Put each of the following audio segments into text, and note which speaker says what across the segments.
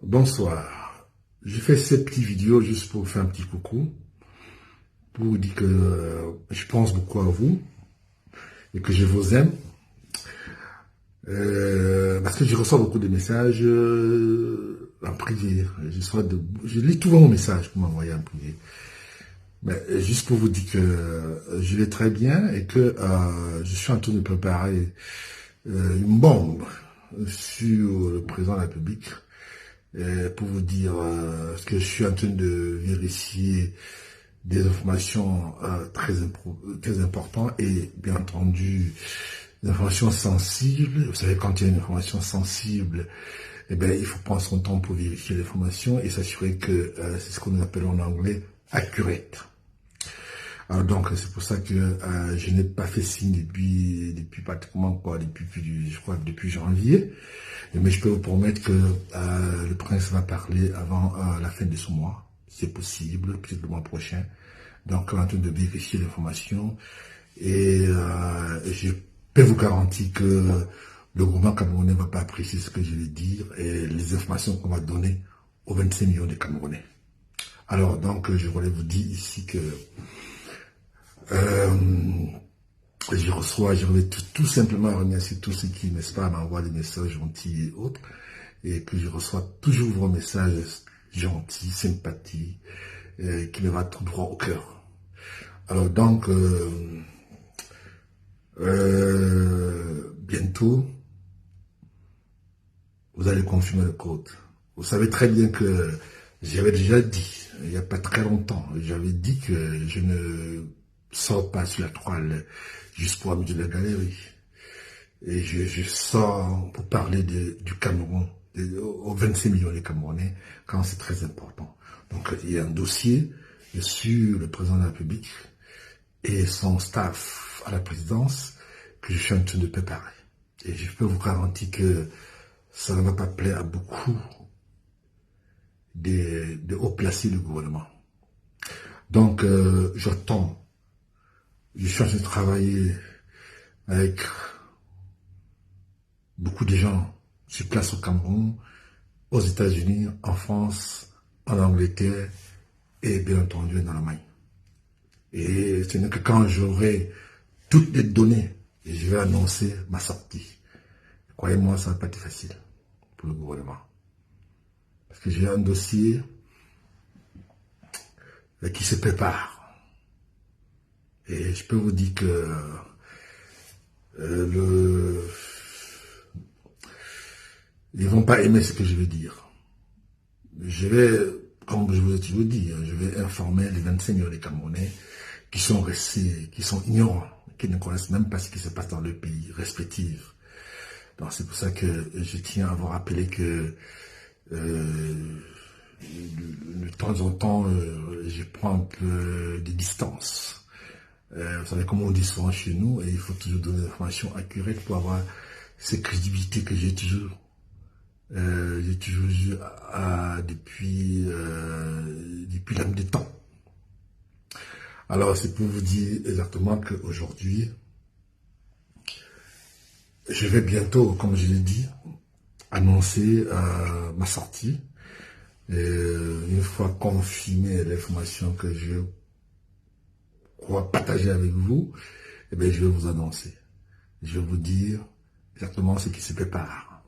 Speaker 1: Bonsoir. J'ai fait cette petite vidéo juste pour vous faire un petit coucou, pour vous dire que je pense beaucoup à vous et que je vous aime. Parce que je reçois beaucoup de messages en privé. Je lis tous vos messages que vous m'envoyez en privé. Mais juste pour vous dire que je vais très bien et que je suis en train de préparer une bombe sur le président de la République. Pour vous dire que je suis en train de vérifier des informations très importantes et bien entendu des informations sensibles. Vous savez, quand il y a une information sensible, eh bien, il faut prendre son temps pour vérifier l'information et s'assurer que c'est ce qu'on appelle en anglais accurate. Alors donc c'est pour ça que je n'ai pas fait signe depuis pratiquement depuis janvier. Mais je peux vous promettre que le prince va parler avant la fin de ce mois. C'est possible, peut-être le mois prochain. Donc, on est en train de vérifier l'information. Et je peux vous garantir que le gouvernement camerounais ne va pas apprécier ce que je vais dire et les informations qu'on va donner aux 25 millions de Camerounais. Alors, donc, je voulais vous dire ici que je vais tout simplement remercier tous ceux qui, n'est-ce pas, m'envoient des messages gentils et autres, et que je reçois toujours vos messages gentils, sympathiques, qui me vont tout droit au cœur. Alors donc, bientôt, vous allez confirmer le code. Vous savez très bien que j'avais déjà dit, il n'y a pas très longtemps, j'avais dit que je ne sors pas sur la toile juste pour amuser la galerie. Et je sors pour parler du Cameroun, aux 25 millions de Camerounais, quand c'est très important. Donc il y a un dossier sur le président de la République et son staff à la présidence que je suis en train de préparer. Et je peux vous garantir que ça ne va pas plaire à beaucoup de hauts placés du gouvernement. Donc j'attends. Je suis en train de travailler avec beaucoup de gens sur place au Cameroun, aux États-Unis, en France, en Angleterre et bien entendu en Allemagne. Et ce n'est que quand j'aurai toutes les données, je vais annoncer ma sortie. Croyez-moi, ça ne va pas être facile pour le gouvernement. Parce que j'ai un dossier qui se prépare. Et je peux vous dire que ils ne vont pas aimer ce que je vais dire. Je vais, comme je vous ai toujours dit, je vais informer les 25 millions de Camerounais qui sont restés, qui sont ignorants, qui ne connaissent même pas ce qui se passe dans leur pays respectif. Donc c'est pour ça que je tiens à vous rappeler que de temps en temps, je prends un peu de distance. Vous savez comment on dit souvent chez nous, et il faut toujours donner des informations accurées pour avoir cette crédibilité que j'ai toujours eu depuis la nuit des temps. Alors c'est pour vous dire exactement qu'aujourd'hui, je vais bientôt, comme je l'ai dit, annoncer ma sortie. Et une fois confirmé l'information que je crois partager avec vous, eh bien, je vais vous annoncer. Je vais vous dire exactement ce qui se prépare.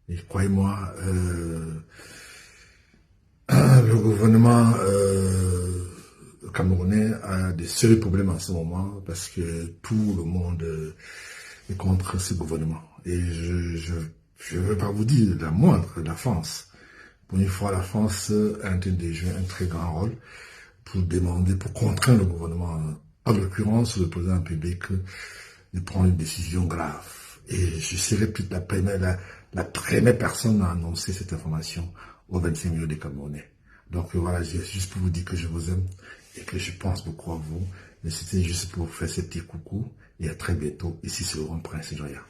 Speaker 1: Et croyez-moi, le gouvernement camerounais a de sérieux problèmes en ce moment parce que tout le monde est contre ce gouvernement. Et je ne veux pas vous dire la moindre, la France. Pour une fois, la France est en train de jouer un très grand rôle pour demander, pour contraindre le gouvernement, en l'occurrence le président de la République, de prendre une décision grave. Et je serai peut-être la première personne à annoncer cette information aux 25 millions de Camerounais. Donc voilà, juste pour vous dire que je vous aime et que je pense beaucoup à vous. Mais c'était juste pour vous faire ce petit coucou et à très bientôt. Ici c'est Laurent Prince Joya.